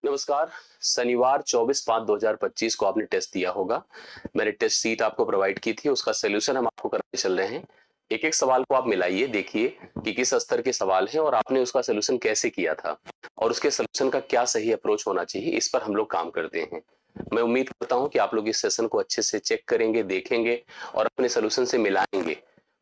नमस्कार। शनिवार 24/5/2025 को आपने टेस्ट दिया होगा। मैंने टेस्ट सीट आपको प्रोवाइड की थी, उसका सॉल्यूशन हम आपको कराते चल रहे हैं। एक-एक सवाल को आप मिलाइए, देखिए कि किस स्तर के सवाल हैं और आपने उसका सॉल्यूशन कैसे किया था और उसके सॉल्यूशन का क्या सही अप्रोच होना चाहिए, इस पर हम लोग काम करते हैं। मैं उम्मीद करता हूँ कि आप लोग इस सेशन को अच्छे से चेक करेंगे, देखेंगे और अपने सॉल्यूशन से मिलाएँगे।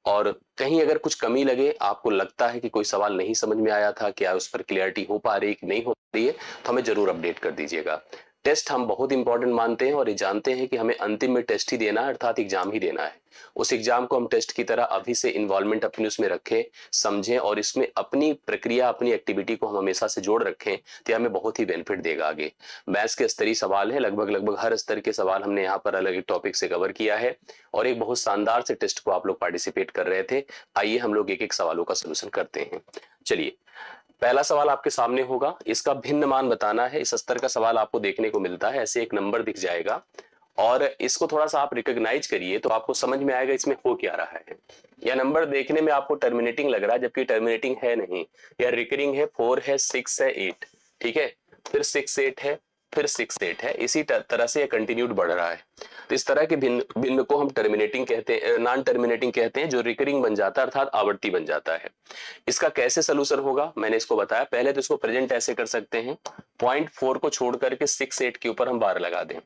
और कहीं अगर कुछ कमी लगे, आपको लगता है कि कोई सवाल नहीं समझ में आया था, क्या उस पर क्लैरिटी हो पा रही है कि नहीं हो पा रही है, तो हमें ज़रूर अपडेट कर दीजिएगा। टेस्ट हम बहुत इंपॉर्टेंट मानते हैं और ये जानते हैं कि हमें अंतिम में टेस्ट ही देना है, अर्थात एग्जाम ही देना है। उस एग्जाम को हम टेस्ट की तरह अभी से इन्वॉल्वमेंट अपनी उसमें रखें, समझें और इसमें अपनी प्रक्रिया, अपनी एक्टिविटी को हम हमेशा से जोड़ रखें, तो ये हमें बहुत ही बेनिफिट देगा आगे। मैथ्स के स्तरीय सवाल है, लगभग हर स्तर के सवाल हमने यहाँ पर अलग एक टॉपिक से कवर किया है और एक बहुत शानदार से टेस्ट को आप लोग पार्टिसिपेट कर रहे थे। आइए हम लोग एक-एक सवालों का सॉल्यूशन करते हैं। चलिए, पहला सवाल आपके सामने होगा, इसका भिन्न मान बताना है। इस स्तर का सवाल आपको देखने को मिलता है, ऐसे एक नंबर दिख जाएगा और इसको थोड़ा सा आप रिकॉग्नाइज करिए तो आपको समझ में आएगा इसमें हो क्या रहा है। यह नंबर देखने में आपको टर्मिनेटिंग लग रहा है, जबकि टर्मिनेटिंग है नहीं। यह रिकरिंग है, 4 है, 6 है, 8, ठीक है, फिर 6 8 है, फिर 6 8 है, इसी तरह से यह कंटिन्यूड बढ़ रहा है। तो इस तरह के भिन्न भिन्न को हम टर्मिनेटिंग कहते हैं, नॉन टर्मिनेटिंग कहते हैं, जो रिकरिंग बन जाता है अर्थात आवर्ती बन जाता है। इसका कैसे सलूशन होगा मैंने इसको बताया। पहले तो इसको प्रेजेंट ऐसे कर सकते हैं, 0.4 को छोड़ करके 6 8 के ऊपर हम बार लगा दें,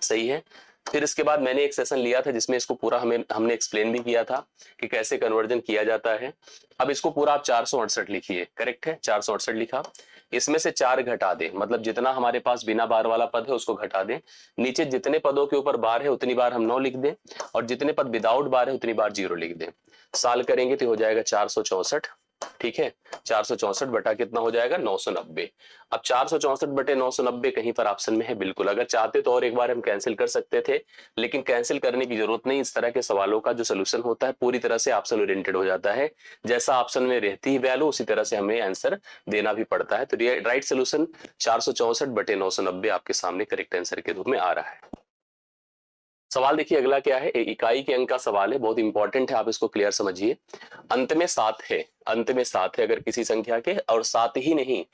सही है। फिर इसके बाद मैंने एक सेशन लिया था जिसमें इसको पूरा हमने एक्सप्लेन भी किया था कि कैसे कन्वर्जन किया जाता है। अब इसको पूरा आप 468 लिखिए, करेक्ट है, 468 लिखा। इसमें से 4 घटा दें, मतलब जितना हमारे पास बिना बार वाला पद है उसको घटा दें। नीचे जितने पदों के ऊपर बार है उतनी बार हम 9 लिख दें और जितने पद विदाउट बार है उतनी बार 0 लिख दें। साल करेंगे तो हो जाएगा 464, ठीक है। 464 बटा कितना हो जाएगा, 990। अब 464 बटे 990 कहीं पर ऑप्शन में है, बिल्कुल। अगर चाहते तो और एक बार हम कैंसिल कर सकते थे, लेकिन कैंसिल करने की जरूरत नहीं। इस तरह के सवालों का जो सोल्यूशन होता है पूरी तरह से ऑप्शन ओरिएंटेड हो जाता है। जैसा ऑप्शन में रहती है वैल्यू, उसी तरह से हमें आंसर देना भी पड़ता है। तो राइट सोल्यूशन 464 बटे 990 आपके सामने करेक्ट आंसर के रूप में आ रहा है। सवाल देखिए अगला क्या है, इकाई के अंक का सवाल है, बहुत इंपॉर्टेंट है, आप इसको क्लियर समझिए। अंत में 7 है, अंत में 7 है अगर किसी संख्या के, और 7 ही नहीं,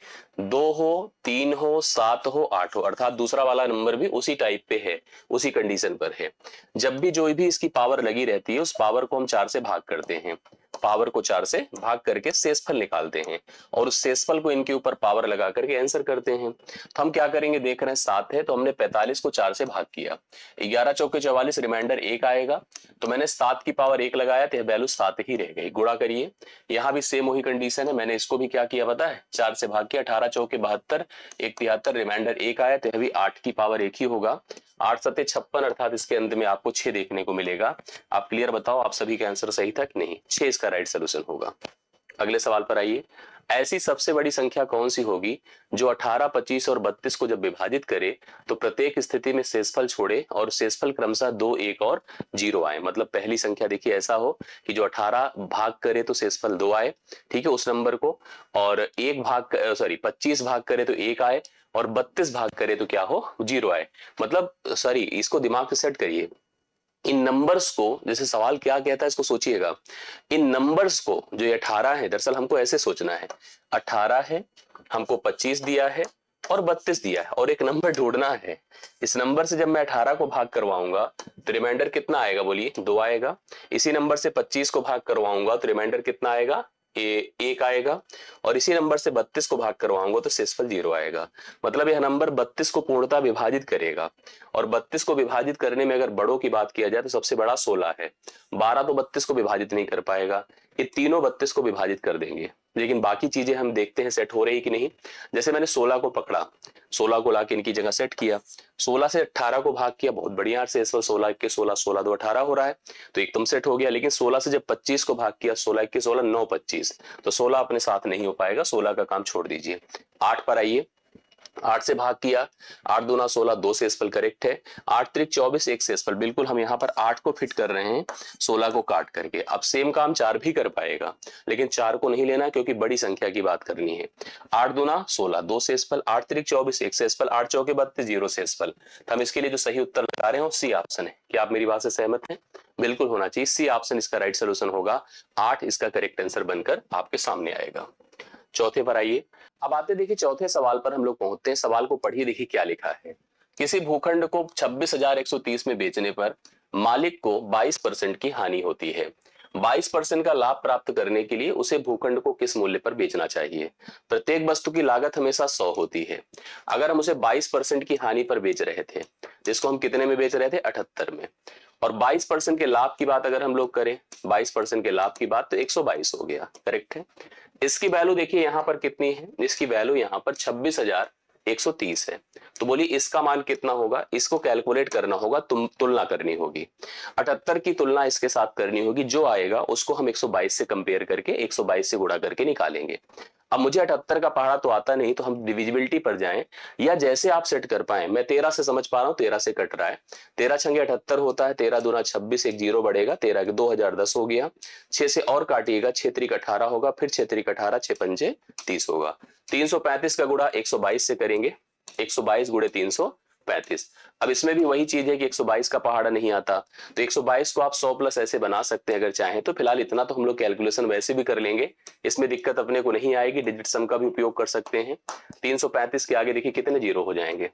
2 हो, 3 हो, 7 हो, 8 हो, अर्थात दूसरा वाला नंबर भी उसी टाइप पे है, उसी कंडीशन पर है। जब भी जो भी इसकी पावर लगी रहती है उस पावर को हम 4 से भाग करते हैं, पावर को 4 से भाग करके शेषफल निकालते हैं और उस शेषफल को इनके ऊपर पावर लगा करके आंसर करते हैं। तो हम क्या करेंगे, देख रहे हैं 7 है तो हमने 45 को 4 से भाग किया, 11 चौके 44, रिमाइंडर 1 आएगा। तो मैंने 7 की पावर 1 लगाया तो वैल्यू 7 ही रह गई। गुणा करिए, यहां भी सेम वही कंडीशन है। मैंने इसको भी क्या किया पता है, 4 से भाग किया, 18 चौके 72, 1 73, रिमाइंडर 1 आया तो भी 8 की पावर 1 ही होगा। 8 सत्ते 56, अर्थात इसके अंत में आपको 6 देखने को मिलेगा। आप क्लियर बताओ, आप सभी का आंसर सही था कि नहीं? 6 इसका राइट सोल्यूशन होगा। अगले सवाल पर आइए, ऐसी सबसे बड़ी संख्या कौन सी होगी जो 18, 25 और 32 को जब विभाजित करे तो प्रत्येक स्थिति में शेषफल छोड़े और शेषफल क्रमशः 2, 1 और 0 आए। मतलब पहली संख्या देखिए ऐसा हो कि जो 18 भाग करे तो शेषफल 2 आए, ठीक है, उस नंबर को, और 25 भाग करे तो 1 आए और 32 भाग करे तो क्या हो, 0 आए। मतलब इसको दिमाग से सेट करिए। इन नंबर्स को, जैसे सवाल क्या कहता है इसको सोचिएगा, इन नंबर्स को, जो ये 18 है, दरअसल हमको ऐसे सोचना है, 18 है, हमको 25 दिया है और 32 दिया है और एक नंबर ढूंढना है। इस नंबर से जब मैं 18 को भाग करवाऊंगा तो रिमाइंडर कितना आएगा, बोलिए, 2 आएगा। इसी नंबर से 25 को भाग करवाऊंगा तो रिमाइंडर कितना आएगा, 1 आएगा। और इसी नंबर से 32 को भाग करवाऊंगा तो शेषफल 0 आएगा। मतलब यह नंबर 32 को पूर्णतः विभाजित करेगा और 32 को विभाजित करने में अगर बड़ों की बात किया जाए तो सबसे बड़ा 16 है। 12 तो 32 को विभाजित नहीं कर पाएगा, ये तीनों 32 को विभाजित कर देंगे। लेकिन बाकी चीजें हम देखते हैं सेट हो रही कि नहीं। जैसे मैंने 16 को पकड़ा, 16 को लाके इनकी जगह सेट किया, 16 से 18 को भाग किया, बहुत बढ़िया से, 16 के 16, 16 दो 18 हो रहा है तो एकदम सेट हो गया। लेकिन 16 से जब 25 को भाग किया, 16 के 16, 9 25, तो 16 अपने साथ नहीं हो पाएगा, 16 का काम छोड़ दीजिए। 8 पर आइए, 8 से भाग किया, 8 दूना 16, 2 शेषफल करेक्ट है, 8 त्रिक 24, 1 शेषफल, बिल्कुल हम यहाँ पर 8 को फिट कर रहे हैं 16 को काट करके। अब सेम काम 4 भी कर पाएगा, लेकिन 4 को नहीं लेना क्योंकि बड़ी संख्या की बात करनी है। 8 दूना 16, 2 शेषफल, 8 त्रिक 24, 1 शेषफल, 8 चौके 32, 0 शेषफल। तो हम इसके लिए जो सही उत्तर लगा रहे हैं सी ऑप्शन है। क्या आप मेरी बात से सहमत हैं? बिल्कुल होना चाहिए, सी ऑप्शन इसका राइट सोल्यूशन होगा। 8 इसका करेक्ट आंसर बनकर आपके सामने आएगा। चौथे पर आइए। अब आते देखिए चौथे सवाल पर हम लोग पहुंचते हैं। सवाल को पढ़िए, देखिए क्या लिखा है। किसी भूखंड को 26,130 में बेचने पर मालिक को 22% की हानि होती है। 22% का लाभ प्राप्त करने के लिए उसे भूखंड को किस मूल्य पर बेचना चाहिए? प्रत्येक वस्तु की लागत हमेशा 100 होती है। अगर हम उसे 22% की हानि पर बेच रहे थे, जिसको हम कितने में बेच रहे थे? 78 में। और 22% के लाभ की बात अगर हम लोग करें, 22% के लाभ की बात, तो 122 हो गया। करेक्ट है। इसकी वैल्यू देखिए यहां पर कितनी है? इसकी वैल्यू यहां पर 26,130 है। तो बोलिए इसका मान कितना होगा? इसको कैलकुलेट करना होगा, तुलना करनी होगी। 78 की तुलना इसके साथ करनी होगी, जो आएगा उसको हम 122 से कंपेयर करके 122 से गुणा करके निकालेंगे। अब मुझे 78 का पहाड़ा तो आता नहीं, तो हम डिविजिबिलिटी पर जाएं, या जैसे आप सेट कर पाए। मैं 13 से समझ पा रहा हूं, 13 से कट रहा है। 13 छंगे 78 होता है, 13 दूना 26, एक जीरो बढ़ेगा, 13 के 2010 हो गया। 6 से और काटिएगा, 6 त्रिक 18 होगा, फिर 6 त्रिक 18, 6 पंचे 30 होगा। 335 का गुणा 122 से करेंगे, 122 गुणे 335। अब इसमें भी वही चीज है कि 122 का पहाड़ा नहीं आता, तो 122 को आप 100 प्लस ऐसे बना सकते हैं अगर चाहें तो। फिलहाल इतना तो हम लोग कैलकुलेशन वैसे भी कर लेंगे, इसमें दिक्कत अपने को नहीं आएगी। डिजिट सम का भी उपयोग कर सकते हैं। 335 के आगे देखिए कितने जीरो हो जाएंगे?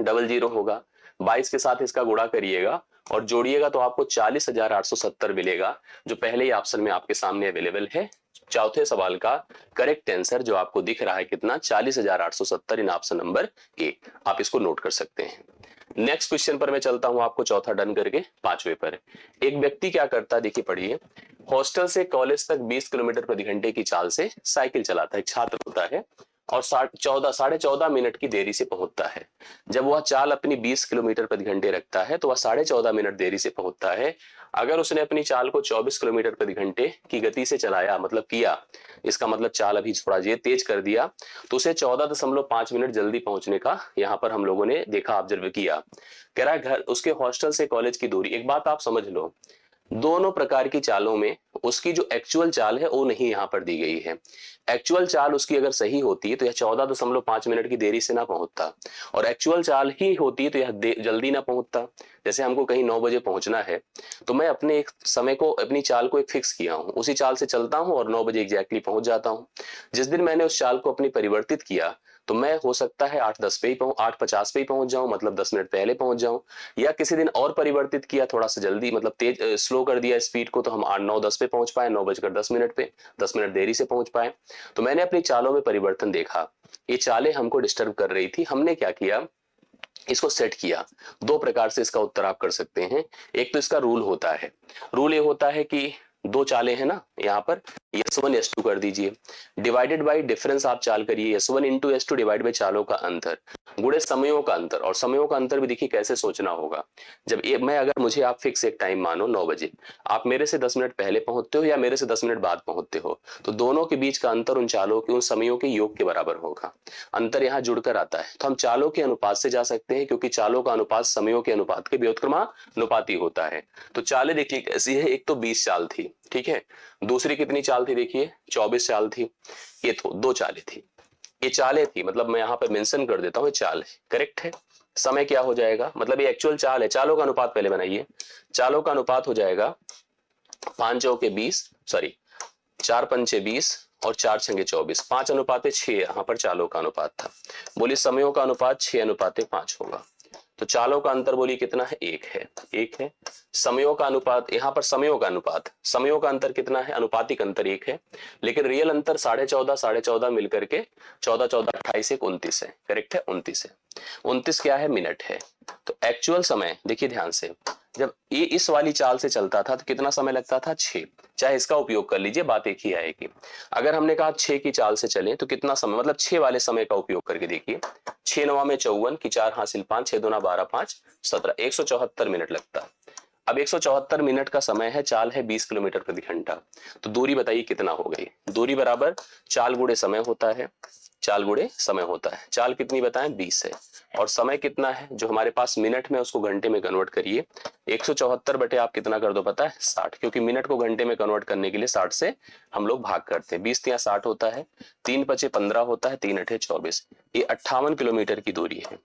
डबल जीरो होगा। 22 के साथ इसका गुणा करिएगा और जोड़िएगा तो आपको 40,870 मिलेगा, जो पहले ही ऑप्शन में आपके सामने अवेलेबल है। चौथे सवाल का करेक्ट आंसर जो आपको दिख रहा है कितना? 40,870 इन ऑप्शन नंबर ए। आप इसको नोट कर सकते हैं। नेक्स्ट क्वेश्चन पर मैं चलता हूं, आपको चौथा डन करके पांचवे पर। एक व्यक्ति क्या करता है, देखिए पढ़िए। हॉस्टल से कॉलेज तक 20 किलोमीटर प्रति घंटे की चाल से साइकिल चलाता है, एक छात्र होता है, और 14.5 मिनट की देरी से पहुंचता है। जब वह चाल अपनी 20 किलोमीटर प्रति घंटे रखता है तो वह 14.5 मिनट देरी से पहुंचता है। अगर उसने अपनी चाल को 24 किलोमीटर प्रति घंटे की गति से चलाया, मतलब किया, इसका मतलब चाल अभी थोड़ा ये तेज कर दिया, तो उसे 14.5 मिनट जल्दी पहुंचने का यहाँ पर हम लोगों ने देखा, ऑब्जर्व किया। कह रहा है घर उसके हॉस्टल से कॉलेज की दूरी। एक बात आप समझ लो, दोनों प्रकार की चालों में उसकी जो एक्चुअल चाल है वो नहीं यहां पर दी गई है। एक्चुअल चाल उसकी अगर सही होती है तो यह 14.5 मिनट की देरी से ना पहुंचता, और एक्चुअल चाल ही होती है तो यह जल्दी ना पहुंचता। जैसे हमको कहीं 9 बजे पहुंचना है, तो मैं अपने एक समय को, अपनी चाल को एक फिक्स किया हूं, उसी चाल से चलता हूं और 9 बजे एग्जैक्टली पहुंच जाता हूं। जिस दिन मैंने उस चाल को अपनी परिवर्तित किया, तो मैं हो सकता है 8:10 पे ही 8:50 पे ही पहुंच जाऊं, मतलब 10 मिनट पहले पहुंच जाऊं। या किसी दिन और परिवर्तित किया, थोड़ा सा जल्दी, मतलब तेज स्लो कर दिया स्पीड को, तो हम 8-9-10 पे पहुंच पाए, 9:10 पे 10 मिनट देरी से पहुंच पाए। तो मैंने अपनी चालों में परिवर्तन देखा, ये चालें हमको डिस्टर्ब कर रही थी। हमने क्या किया, इसको सेट किया। दो प्रकार से इसका उत्तर आप कर सकते हैं। एक तो इसका रूल होता है, रूल ये होता है कि दो चालें हैं ना, यहाँ पर S1 S2 कर दीजिए, डिवाइडेड बाय डिफरेंस आप चाल करिए, S1 into S2 divide by चालों का अंतर गुणे समयों का अंतर। और समयों का अंतर भी देखिए कैसे सोचना होगा। जब मैं अगर मुझे आप फिक्स एक टाइम मानो 9 बजे, आप मेरे से 10 मिनट पहले पहुंचते हो या मेरे से 10 मिनट बाद पहुंचते हो, तो दोनों के बीच का अंतर उन चालों के, उन समयों के योग के बराबर होगा। अंतर यहाँ जुड़कर आता है, तो हम चालों के अनुपात से जा सकते हैं, क्योंकि चालों का अनुपात समयों के अनुपात के व्युत्क्रमानुपाती होता है। तो चालें देखिए कैसी है, एक तो 20 चाल थी, ठीक है। दूसरी कितनी चाल थी, देखिए 24 चाल थी। ये तो दो चालें थी, ये चालें थी, मतलब मैं यहाँ पे मेंशन कर देता हूँ, ये चाल है। करेक्ट है। समय क्या हो जाएगा, मतलब ये एक्चुअल चाल है। चालों का अनुपात पहले बनाइए, चालों का अनुपात हो जाएगा 5 चौके 20, सॉरी 4 पंचे 20 और 4 छंगे 24, 5:6 यहाँ पर चालों का अनुपात था। बोलिए समयों का अनुपात 6:5 होगा। तो चालों का अंतर बोलिए कितना है, एक है, एक है। समयों का अनुपात, यहाँ पर समयों का अनुपात, समयों का अंतर कितना है, अनुपातिक अंतर एक है, लेकिन रियल अंतर 14.5 मिलकर के 14 14 28 एक 29 है। करेक्ट है, 29 है। 29 क्या है, मिनट है। तो एक्चुअल समय देखिए ध्यान से, जब ये इस वाली चाल से चलता था तो कितना समय लगता था, 6। चाहे इसका उपयोग कर लीजिए, बात एक ही आएगी। अगर हमने कहा 6 की चाल से चले तो कितना समय, मतलब 6 वाले समय का उपयोग करके देखिए, 6 9 में 54 की 4 हासिल 5, 6 दूना 12 5 17, 174 मिनट लगता। अब 174 मिनट का समय है, चाल है 20 किलोमीटर प्रति घंटा, तो दूरी बताइए कितना हो गई। दूरी बराबर चाल गुणे समय होता है, चाल गुणे समय होता है। चाल कितनी बताएं, 20 है, और समय कितना है जो हमारे पास मिनट में, उसको घंटे में कन्वर्ट करिए। 174 बटे आप कितना कर दो पता है, 60, क्योंकि मिनट को घंटे में कन्वर्ट करने के लिए 60 से हम लोग भाग करते हैं। 20 या 60 होता है, 3 पचे 15 होता है, 3 अठे 24। ये 58 किलोमीटर की दूरी है।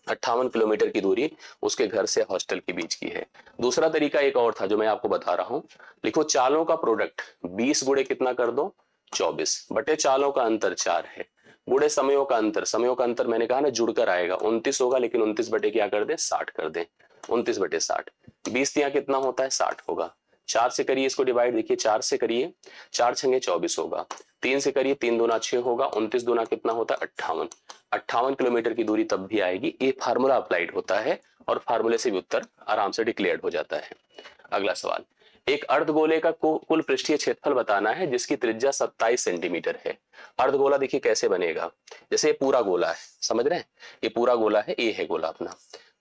58 किलोमीटर की दूरी उसके घर से हॉस्टल के बीच की है। दूसरा तरीका एक और था जो मैं आपको बता रहा हूं, लिखो चालों का प्रोडक्ट 20 गुणे कितना कर दो, 24 बटे चालों का अंतर 4 है, गुणे समयों का अंतर मैंने कहा ना जुड़कर आएगा 29 होगा, लेकिन 29 बटे क्या कर दें 60 कर दें, 29 बटे 60, 20 तिया कितना होता है 60 होगा। 4 से करिए इसको डिवाइड, देखिए 4 से करिए, 4 छंगे 24 होगा, 3 से करिए 3 दूना 6 होगा, 29 दूना कितना होता है 58, 58 किलोमीटर की दूरी तब भी आएगी। ये फार्मूला अप्लाइड होता है और फार्मूले से भी उत्तर आराम से डिक्लेयर हो जाता है। अगला सवाल, एक अर्धगोले का कुल पृष्ठीय क्षेत्रफल बताना है जिसकी त्रिज्या 27 सेंटीमीटर है। अर्धगोला देखिए कैसे बनेगा, जैसे ये पूरा गोला है, समझ रहे हैं, ये पूरा गोला है, ये है गोला अपना,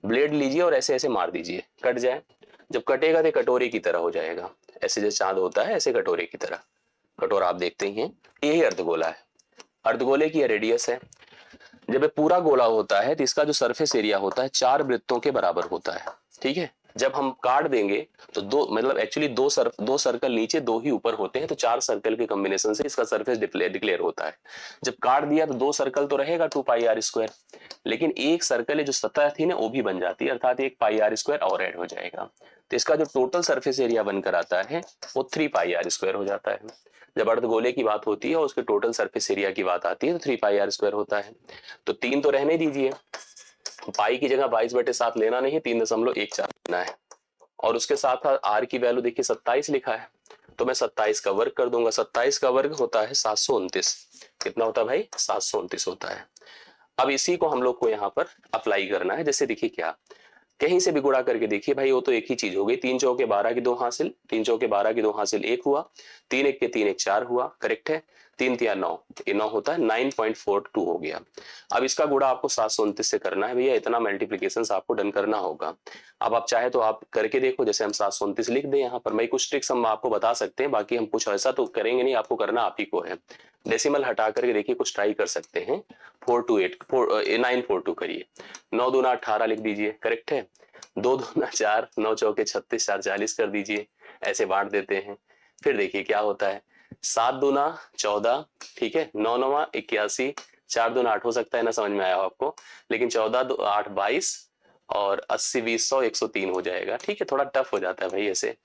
ब्लेड लीजिए और ऐसे ऐसे मार दीजिए, कट जाए, जब कटेगा तो कटोरे की तरह हो जाएगा, ऐसे जैसे चांद होता है ऐसे कटोरे की तरह, कटोरा आप देखते ही हैं, यही अर्धगोला है। अर्धगोले की रेडियस है, जब ये पूरा गोला होता है तो इसका जो सरफेस एरिया होता है 4 वृत्तों के बराबर होता है, ठीक है। जब हम काट देंगे तो दो मतलब एक्चुअली दो सर्कल नीचे 2 ही ऊपर होते हैं, तो 4 सर्कल के कॉम्बिनेशन से इसका सरफेस डिक्लेयर होता है। जब काट दिया तो 2 सर्कल तो रहेगा 2 पाई आर स्क्वायर, लेकिन एक सर्कल है जो सतह थी ना वो भी बन जाती है, अर्थात 1 पाई आर स्क्वायर और ऐड हो जाएगा, तो इसका जो टोटल सरफेस एरिया बनकर आता है वो 3 पाई आर स्क्वायर हो जाता है। जब अर्धगोले की बात होती है और उसके टोटल सरफेस एरिया की बात आती है तो 3 पाई आर स्क्वायर होता है। तो 3 तो रहने दीजिए, पाई की जगह 22/7 लेना नहीं है, 3.14 लेना है, और उसके साथ आर की वैल्यू देखिए 27 लिखा है, तो मैं 27 का वर्ग कर दूंगा, 27 का वर्ग होता है 729, कितना होता है भाई 729 होता है। अब इसी को हम लोग को यहाँ पर अप्लाई करना है, जैसे देखिए क्या, कहीं से भी गुणा करके देखिए भाई, वो तो एक ही चीज हो गई, 3 चौके 12 की 2 हासिल, 3 चौके 12 की 2 हासिल 1 हुआ, 3 1 के 3 1 4 हुआ, करेक्ट है, 3 3 9, ये 9 होता है, 9.42 हो गया। अब इसका गुणा आपको 729 से करना है भैया, इतना मल्टीप्लीकेशन आपको डन करना होगा। अब आप चाहे तो आप करके देखो, जैसे हम 729 लिख दें यहाँ पर, मैं कुछ ट्रिक्स हम आपको बता सकते हैं, बाकी हम कुछ ऐसा तो करेंगे नहीं, आपको करना आप ही को है। डेसिमल हटा करके देखिए कुछ ट्राई कर सकते हैं, 942 करिए, 9 दूना 18 लिख दीजिए, करेक्ट है, 2 दूना 4, 9 चौके 36, 4 40 कर दीजिए, ऐसे बांट देते हैं। फिर देखिए क्या होता है, 7 दूना 14, ठीक है, 9 9 81, 4 दूना 8 हो सकता है ना, समझ में आया हो आपको, लेकिन 14 8 22 और 80 20 100 103 हो जाएगा, ठीक है, थोड़ा टफ हो जाता है भाई ऐसे।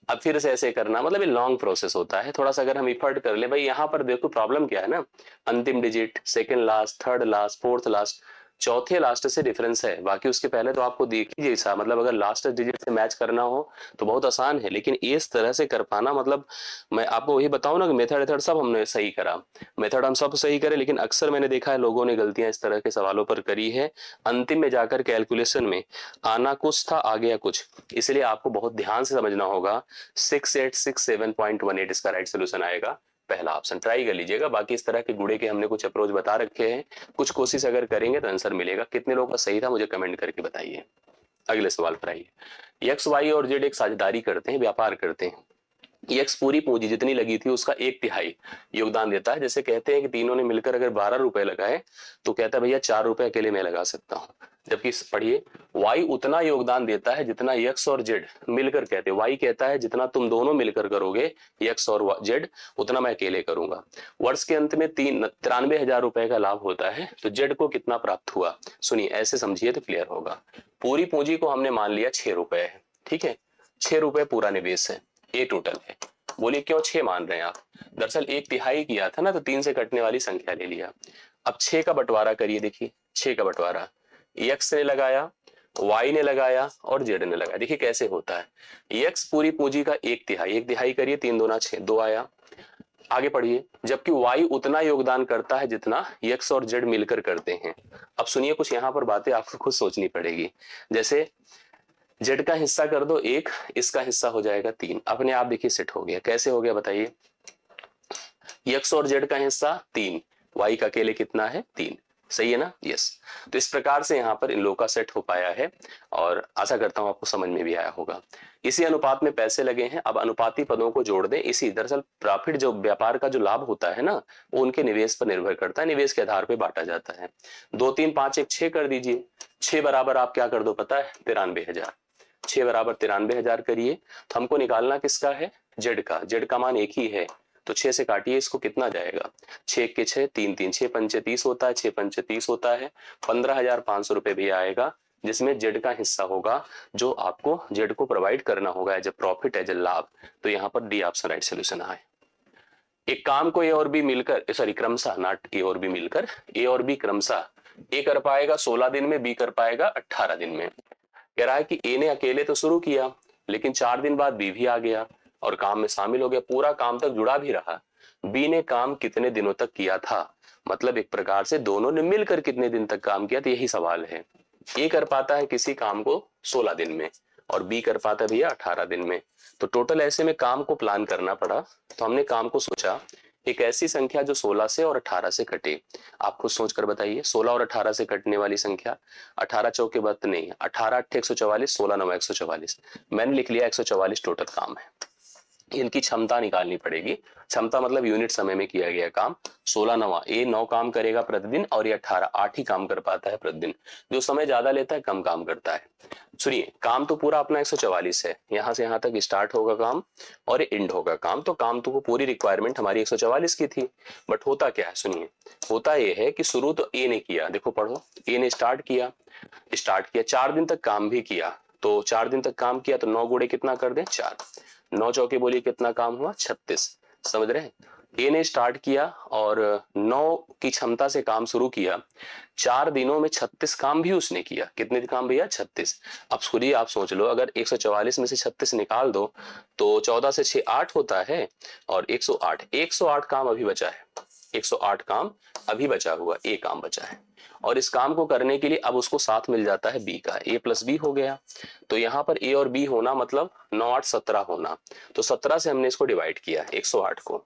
अब फिर से ऐसे करना, मतलब ये लॉन्ग प्रोसेस होता है, थोड़ा सा अगर हम इफर्ट कर ले भाई, यहाँ पर देखो प्रॉब्लम क्या है ना, अंतिम digit, second last, third last, fourth last, चौथे लास्ट से डिफरेंस है, बाकी उसके पहले तो आपको देख ही जैसा, मतलब अगर लास्ट डिजिट से मैच करना हो तो बहुत आसान है, लेकिन इस तरह से कर पाना, मतलब मैं आपको वही बताऊं ना कि मेथड सब हमने सही करा, मेथड हम सब सही करे, लेकिन अक्सर मैंने देखा है लोगों ने गलतियां इस तरह के सवालों पर करी है, अंतिम में जाकर कैलकुलेशन में आना कुछ था आ गया कुछ, इसलिए आपको बहुत ध्यान से समझना होगा। 6867.18 इसका राइट सोल्यूशन आएगा, पहला ऑप्शन, ट्राई कर लीजिएगा। बाकी इस तरह के गुड़े के हमने कुछ अप्रोच बता रखे हैं, कुछ कोशिश अगर करेंगे तो आंसर मिलेगा। कितने लोगों का सही था मुझे कमेंट करके बताइए। अगले सवाल पर आइए। एक्स वाई और जेड एक साझेदारी करते हैं, व्यापार करते हैं, एक्स पूरी पूंजी जितनी लगी थी उसका 1/3 योगदान देता है। जैसे कहते हैं कि तीनों ने मिलकर अगर 12 रुपए लगाए तो कहता है भैया 4 रुपए अकेले मैं लगा सकता हूं, जबकि पढ़िए वाई उतना योगदान देता है जितना एक्स और जेड मिलकर कहते हैं, वाई कहता है जितना तुम दोनों मिलकर करोगे एक्स और जेड उतना मैं अकेले करूंगा। वर्ष के अंत में 93,000 रुपए का लाभ होता है, तो जेड को कितना प्राप्त हुआ, सुनिए ऐसे समझिए तो क्लियर होगा। पूरी पूंजी को हमने मान लिया 6 रुपए है, ठीक है, 6 रुपए पूरा निवेश है, ए टोटल है। बोलिए क्यों 6 मान रहे हैं आप, दरअसल 1/3 किया था ना, तो 3 से कटने वाली संख्या ले लिया। अब 6 का बंटवारा करिए, देखिए 6 का बंटवारा एक्स ने लगाया, वाई ने लगाया और जेड ने लगाया, देखिए कैसे होता है। एक्स पूरी पूंजी का 1/3 करिए, 3 दूना 6, 2 आया। आगे पढ़िए, जबकि वाई उतना योगदान करता है जितना एक्स और जेड मिलकर करते हैं। अब सुनिए कुछ यहाँ पर बातें आपको खुद सोचनी पड़ेगी, जैसे जेड का हिस्सा कर दो 1, इसका हिस्सा हो जाएगा 3, अपने आप देखिए सेट हो गया। कैसे हो गया बताइए, एक्स और जेड का हिस्सा 3, वाई का अकेले कितना है 3, सही है ना, यस। तो इस प्रकार से यहाँ पर इन लोगों का सेट हो पाया है, और आशा करता हूं आपको समझ में भी आया होगा। इसी अनुपात में पैसे लगे हैं, अब अनुपाती पदों को जोड़ दें। इसी दरअसल प्रॉफिट जो व्यापार का जो लाभ होता है ना, वो उनके निवेश पर निर्भर करता है, निवेश के आधार पर बांटा जाता है। 2 3 5 1 6 कर दीजिए, 6 बराबर आप क्या कर दो पता है 93,000, 6 बराबर 93,000 करिए, तो हमको निकालना किसका है, जेड का, जेड का मान एक ही है, तो 6 से काटिए इसको, कितना जाएगा 6 के 6 3 3 6 पंचे 30 होता है, 6 पंचे 30 होता है, 15,500 रुपए भी आएगा, जिसमें जेड का हिस्सा होगा जो आपको जेड को प्रोवाइड करना होगा as a profit, as a लाभ। तो यहाँ पर डी ऑप्शन राइट सोल्यूशन है। एक काम को ए और बी मिलकर, सॉरी क्रमशः, नॉट ए और बी मिलकर, ए और बी क्रमशः ए कर पाएगा 16 दिन में, बी कर पाएगा 18 दिन में। कह रहा है कि ए ने अकेले तो शुरू किया, लेकिन 4 दिन बाद बी भी आ गया और काम में शामिल हो गया, पूरा काम तक जुड़ा भी रहा। बी ने काम कितने दिनों तक किया था, मतलब एक प्रकार से दोनों ने मिलकर कितने दिन तक काम किया, तो यही सवाल है। ए कर पाता है किसी काम को 16 दिन में और बी कर पाता है भैया 18 दिन में, तो टोटल ऐसे में काम को प्लान करना पड़ा। तो हमने काम को सोचा एक ऐसी संख्या जो 16 से और 18 से कटे। आप खुद सोच कर बताइए, 16 और 18 से कटने वाली संख्या, 18 चौके बत्त नहीं, 18 8 144, 16 9 144, मैंने लिख लिया 144 टोटल काम है। इनकी क्षमता निकालनी पड़ेगी, क्षमता मतलब यूनिट समय में किया गया काम। 16 9 ए 9 काम करेगा प्रतिदिन और ये 18 8 ही काम कर पाता है प्रतिदिन, जो समय ज्यादा लेता है कम काम करता है। सुनिए, काम तो पूरा अपना 144 है, यहां से यहां तक स्टार्ट होगा काम और एंड होगा काम, तो काम तो पूरी रिक्वायरमेंट हमारी 144 की थी। बट होता क्या है, सुनिए, होता यह है कि शुरू तो ए ने किया, देखो पढ़ो, ए ने स्टार्ट किया 4 दिन तक काम भी किया, तो 4 दिन तक काम किया तो 9 गुणे कितना कर दें 4, 9 चौके बोलिए कितना काम हुआ 36, समझ रहे हैं। ए ने स्टार्ट किया और 9 की क्षमता से काम शुरू किया, 4 दिनों में 36 काम भी उसने किया। कितने काम भैया 36। अब खुद आप सोच लो, अगर 144 में से 36 निकाल दो तो 14 से 6 8 होता है और 108 काम अभी बचा है, 108 काम अभी बचा हुआ, ए काम बचा है। और इस काम को करने के लिए अब उसको साथ मिल जाता है बी का, ए प्लस बी हो गया। तो यहाँ पर ए और बी होना मतलब 9 8 17 होना, तो 17 से हमने इसको डिवाइड किया 108 को।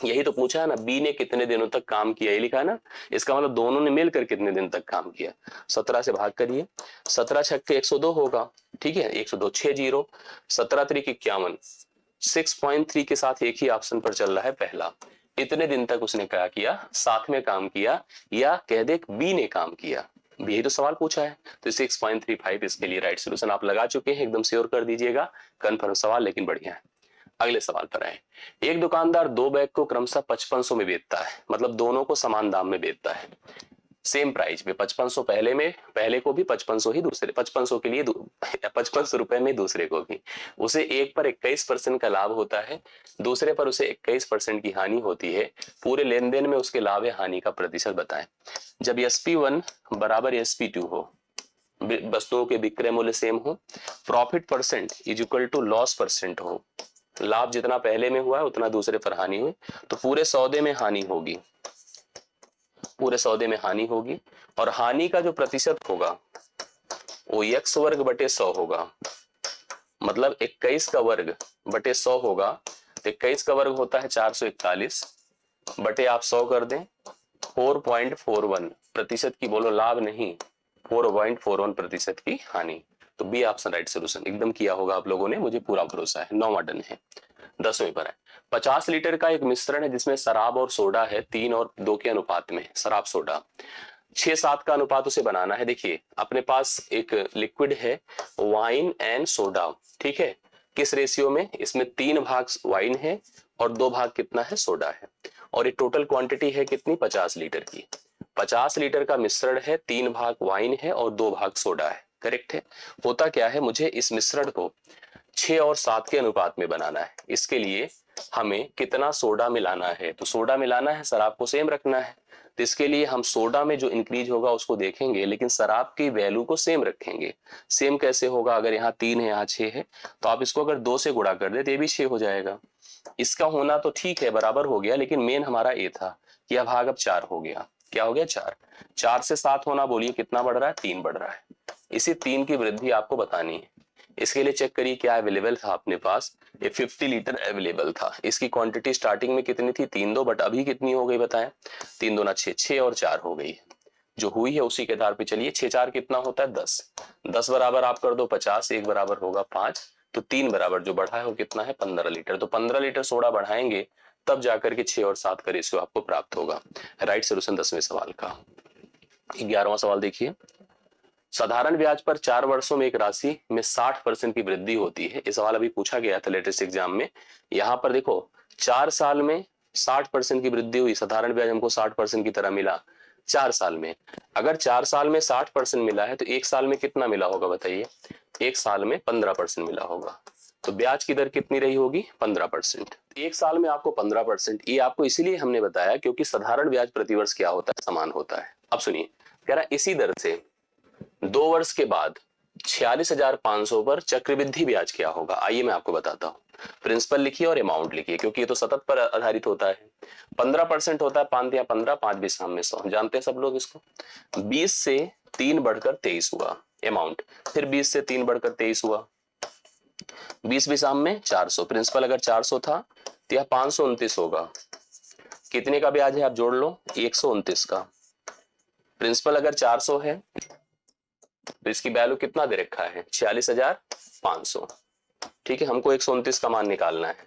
यही तो पूछा है ना, बी ने कितने दिनों तक काम किया, ये लिखा है ना, इसका मतलब दोनों ने मिलकर कितने दिन तक काम किया। 17 से भाग करिए, 17 छक्के 102 होगा, ठीक है, 102 6 0, 17 3 51, 6.3 के साथ एक ही ऑप्शन पर चल रहा है पहला। इतने दिन तक उसने क्या किया, साथ में काम किया, या कह दे बी ने काम किया, यही तो सवाल पूछा है। तो 6.35 इसके लिए राइट सोल्यूशन आप लगा चुके हैं, एकदम श्योर कर दीजिएगा, कन्फर्म सवाल लेकिन बढ़िया है। अगले सवाल पर आए, एक दुकानदार 2 बैग को क्रमशः 5500 में बेचता है, मतलब दोनों को समान दाम में बेचता है, सेम प्राइस में, 5500 पहले को भी 5500 ही, दूसरे 5500 के लिए 5500 रुपए में दूसरे को भी। उसे एक पर 21% का लाभ होता है, दूसरे पर उसे 21% की हानि होती है। पूरे लेन देन में उसके लाभ या हानि का प्रतिशत बताएं। जब SP1 बराबर SP2 हो, वस्तुओं के विक्रय मूल्य सेम हो, profit percent is equal to loss percent हो, लाभ जितना पहले में हुआ है उतना दूसरे पर हानि हुई, तो पूरे सौदे में हानि होगी, पूरे सौदे में हानि होगी। और हानि का जो प्रतिशत होगा वो x वर्ग बटे 100 होगा, मतलब 21 का वर्ग बटे 100 होगा। तो 21 का वर्ग होता है 441 बटे आप 100 कर दें 4.41 प्रतिशत की, बोलो लाभ नहीं, 4.41 प्रतिशत की हानि। तो बी ऑप्शन राइट सोल्यूशन, एकदम किया होगा आप लोगों ने, मुझे पूरा भरोसा है। 9वां डन है। 10वें पर है, 50 लीटर का एक मिश्रण है जिसमें शराब और सोडा है 3 और 2 के अनुपात में, शराब सोडा 6 7 का अनुपात उसे बनाना है। देखिए अपने पास एक लिक्विड है वाइन एंड सोडा, ठीक है, किस रेशियो में, इसमें 3 भाग वाइन है और 2 भाग कितना है सोडा है, और ये टोटल क्वांटिटी है कितनी 50 लीटर की। 50 लीटर का मिश्रण है, 3 भाग वाइन है और 2 भाग सोडा है, करेक्ट है। होता क्या है, मुझे इस मिश्रण को 6 और 7 के अनुपात में बनाना है। इसके लिए हमें कितना सोडा मिलाना है, तो सोडा मिलाना है, शराब को सेम रखना है। तो इसके लिए हम सोडा में जो इंक्रीज होगा उसको देखेंगे, लेकिन शराब की वैल्यू को सेम रखेंगे। सेम कैसे होगा, अगर यहाँ 3 है यहाँ 6 है, तो आप इसको अगर 2 से गुणा कर दे तो ये भी 6 हो जाएगा। इसका होना तो ठीक है, बराबर हो गया, लेकिन मेन हमारा ए था कि यह भाग अब 4 हो गया। क्या हो गया 4, 4 से 7 होना, बोलिए कितना बढ़ रहा है 3 बढ़ रहा है। इसी 3 की वृद्धि आपको बतानी है। इसके लिए चेक करिए क्या अवेलेबल था अपने पास, ये 50 लीटर अवेलेबल था। इसकी क्वांटिटी स्टार्टिंग में कितनी थी 3 2, बट अभी कितनी हो गई बताएं, 3 2 6, 6 और 4 हो गई जो हुई है, उसी के आधार पे चलिए। 6 4 कितना होता है 10, 10 बराबर आप कर दो 50, 1 बराबर होगा 5, तो 3 बराबर जो बढ़ा है वो कितना है 15 लीटर। तो 15 लीटर सोडा बढ़ाएंगे तब जाकर के 6 और 7 का रेशियो आपको प्राप्त होगा। राइट सोल्यूशन 10वें सवाल का। 11वां सवाल देखिए, साधारण ब्याज पर 4 वर्षों में एक राशि में 60% की वृद्धि होती है। ये सवाल अभी पूछा गया था लेटेस्ट एग्जाम में। यहाँ पर देखो 4 साल में 60% की वृद्धि हुई, साधारण ब्याज हमको 60% की तरह मिला 4 साल में। अगर 4 साल में 60% मिला है तो 1 साल में कितना मिला होगा बताइए, 1 साल में 15% मिला होगा। तो ब्याज की दर कितनी रही होगी? 15%। एक साल में आपको 15%, ये आपको इसीलिए हमने बताया क्योंकि साधारण ब्याज प्रतिवर्ष क्या होता है? समान होता है। अब सुनिए, कह रहा इसी दर से 2 वर्ष के बाद 46,500 पर चक्रवृद्धि ब्याज क्या होगा? आइए मैं आपको बताता हूँ। प्रिंसिपल लिखिए और अमाउंट लिखिए, क्योंकि ये तो सतत पर आधारित होता है। 15% होता है, 5 या 15, 5 भी में 100, जानते हैं सब लोग इसको। 20 से 3 बढ़कर 23 हुआ अमाउंट, फिर 20 से 3 बढ़कर 23 हुआ, 20 भी में 400। प्रिंसिपल अगर 400 था तो यह 529 होगा। कितने का ब्याज है आप जोड़ लो? 129 का। प्रिंसिपल अगर 400 है तो इसकी वैल्यू कितना दे रखा है? 46,500। ठीक है, हमको 129 का मान निकालना है।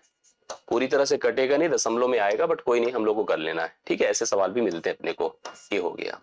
पूरी तरह से कटेगा नहीं, दशमलव में आएगा, बट कोई नहीं, हम लोग को कर लेना है। ठीक है, ऐसे सवाल भी मिलते हैं अपने को। ये हो गया।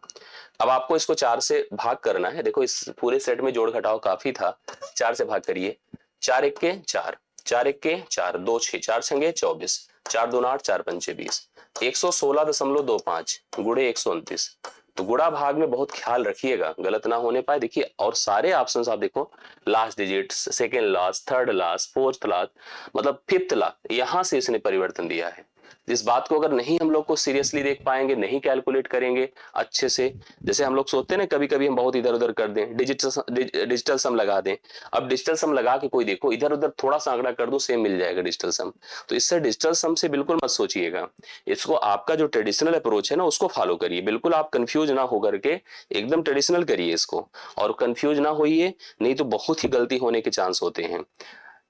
अब आपको इसको 4 से भाग करना है। देखो इस पूरे सेट में जोड़ घटाव काफी था, 4 से भाग करिए। 4 1 4, 4 1 4, 2 6, 4 6 24, 4 2 8, 4 5 20, 116.25 गुणे 129। तो गुणा भाग में बहुत ख्याल रखिएगा, गलत ना होने पाए। देखिए, और सारे ऑप्शंस आप देखो, last digit, second last, third last, fourth last, मतलब फिफ्थ लास्ट, यहां से इसने परिवर्तन दिया है। इस बात को अगर नहीं हम लोग को सीरियसली देख पाएंगे, नहीं कैलकुलेट करेंगे अच्छे से, जैसे हम लोग सोचते हैं ना, कभी कभी हम बहुत इधर उधर कर दें, डिजिटल सम लगा दें। अब डिजिटल सम लगा के कोई देखो इधर उधर थोड़ा सा आंकड़ा कर दो, सेम मिल जाएगा डिजिटल सम। तो इससे डिजिटल सम से बिल्कुल मत सोचिएगा। इसको आपका जो ट्रेडिशनल अप्रोच है ना, उसको फॉलो करिए। बिल्कुल आप कंफ्यूज ना होकर के एकदम ट्रेडिशनल करिए इसको, और कंफ्यूज ना होइए, नहीं तो बहुत ही गलती होने के चांस होते हैं।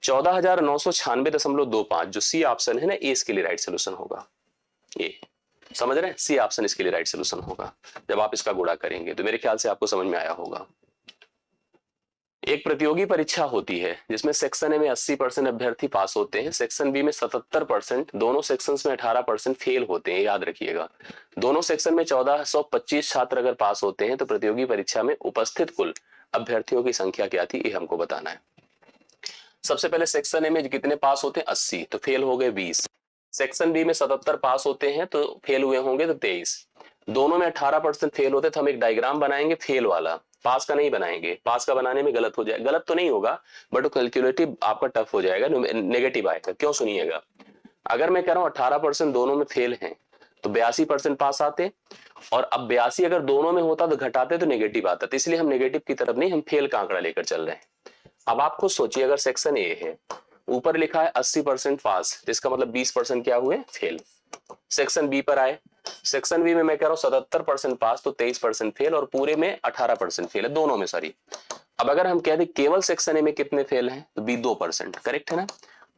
14,996.25 जो सी ऑप्शन है ना, ए इसके लिए राइट सोल्यूशन होगा। ये समझ रहे हैं? सी ऑप्शन इसके लिए राइट सोल्यूशन होगा। जब आप इसका गुणा करेंगे तो मेरे ख्याल से आपको समझ में आया होगा। एक प्रतियोगी परीक्षा होती है जिसमें सेक्शन ए में 80% अभ्यर्थी पास होते हैं, सेक्शन बी में 77%, दोनों सेक्शंस में 18% फेल होते हैं। याद रखिएगा, दोनों सेक्शन में 1425 छात्र अगर पास होते हैं तो प्रतियोगी परीक्षा में उपस्थित कुल अभ्यर्थियों की संख्या क्या थी, ये हमको बताना है। सबसे पहले सेक्शन ए में कितने पास होते हैं? 80, तो फेल हो गए 20। सेक्शन बी में 77 पास होते हैं तो फेल हुए होंगे तो 23। दोनों में 18% फेल होते, तो हम एक डायग्राम बनाएंगे फेल वाला, पास का नहीं बनाएंगे। पास का बनाने में गलत हो जाए, गलत तो नहीं होगा बट कैलकुलेटिव आपका टफ हो जाएगा, नेगेटिव आएगा। क्यों? सुनिएगा, अगर मैं कह रहा हूं 18% दोनों में फेल हैं तो 82% पास आते, और अब 82 अगर दोनों में होता तो घटाते तो नेगेटिव आता। तो इसलिए हम नेगेटिव की तरफ नहीं, हम फेल का आंकड़ा लेकर चल रहे हैं। अब आप खुद सोचिए, अगर सेक्शन ए है, ऊपर लिखा है 80% पास, इसका मतलब 20% क्या हुए? फेल। सेक्शन बी पर आए, सेक्शन बी में मैं कह रहा हूं 77% पास तो 23% फेल, और पूरे में 18% फेल है, दोनों में सॉरी। अब अगर हम कह दें केवल सेक्शन ए में कितने फेल हैं, तो बी 2%, करेक्ट है ना।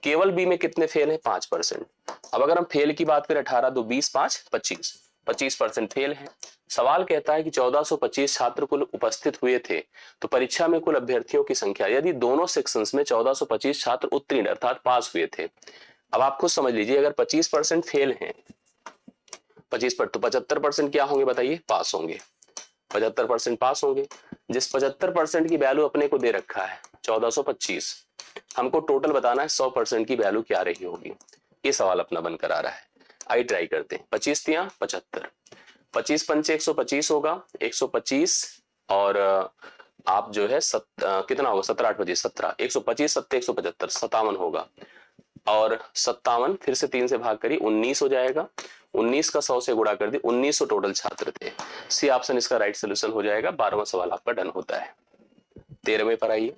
केवल बी में कितने फेल है? 5%। अब अगर हम फेल की बात करें 18, तो 20 5 25, 25% फेल है। सवाल कहता है कि 1425 छात्र कुल उपस्थित हुए थे, तो परीक्षा में कुल अभ्यर्थियों की संख्या, यदि दोनों सेक्शंस में 1425 छात्र उत्तीर्ण अर्थात पास हुए थे। अब आप खुद समझ लीजिए, अगर 25% फेल हैं, 25 पर तो 75% क्या होंगे बताइए? पास होंगे। 75% पास होंगे। जिस 75% की वैल्यू अपने को दे रखा है 1425, हमको टोटल बताना है 100% की वैल्यू क्या रही होगी। ये सवाल अपना बनकर आ रहा है। आइए ट्राई करते हैं। 25 तिया 75, 25 पंचे 125 होगा, 125, और आप जो है कितना होगा? 17 8 25 17, 125 7 175, 57 होगा, और 57 फिर से 3 से भाग करिए, 19 हो जाएगा। 19 का 100 से गुणा कर दी, 1900 टोटल छात्र थे। सी ऑप्शन इसका राइट सोल्यूशन हो जाएगा। 12वां सवाल आपका डन होता है। 13वें पर आइए।